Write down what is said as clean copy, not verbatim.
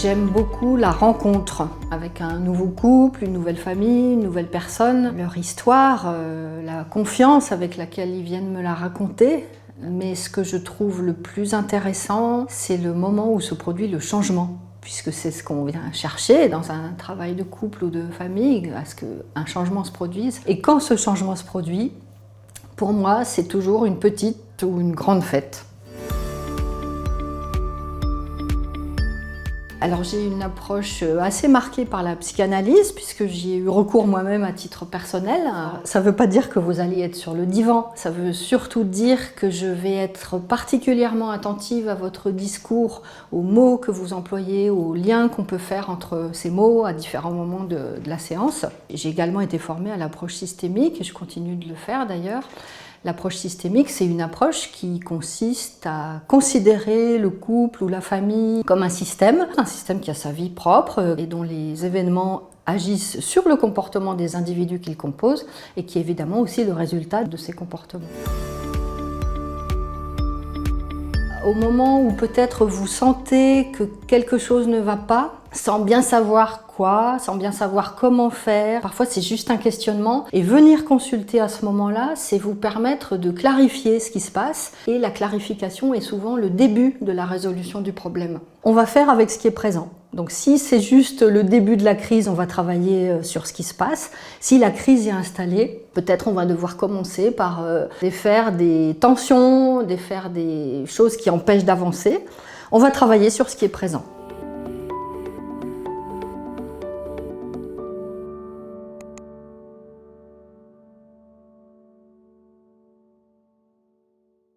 J'aime beaucoup la rencontre avec un nouveau couple, une nouvelle famille, une nouvelle personne, leur histoire, la confiance avec laquelle ils viennent me la raconter. Mais ce que je trouve le plus intéressant, c'est le moment où se produit le changement, puisque c'est ce qu'on vient chercher dans un travail de couple ou de famille, à ce qu'un changement se produise. Et quand ce changement se produit, pour moi, c'est toujours une petite ou une grande fête. Alors j'ai une approche assez marquée par la psychanalyse puisque j'y ai eu recours moi-même à titre personnel. Ça ne veut pas dire que vous allez être sur le divan, ça veut surtout dire que je vais être particulièrement attentive à votre discours, aux mots que vous employez, aux liens qu'on peut faire entre ces mots à différents moments de la séance. J'ai également été formée à l'approche systémique et je continue de le faire d'ailleurs. L'approche systémique, c'est une approche qui consiste à considérer le couple ou la famille comme un système qui a sa vie propre et dont les événements agissent sur le comportement des individus qu'il compose et qui est évidemment aussi le résultat de ces comportements. Au moment où peut-être vous sentez que quelque chose ne va pas, sans bien savoir quoi, sans bien savoir comment faire, parfois c'est juste un questionnement, et venir consulter à ce moment-là, c'est vous permettre de clarifier ce qui se passe, et la clarification est souvent le début de la résolution du problème. On va faire avec ce qui est présent. Donc si c'est juste le début de la crise, on va travailler sur ce qui se passe. Si la crise est installée, peut-être on va devoir commencer par défaire des tensions, défaire des choses qui empêchent d'avancer. On va travailler sur ce qui est présent.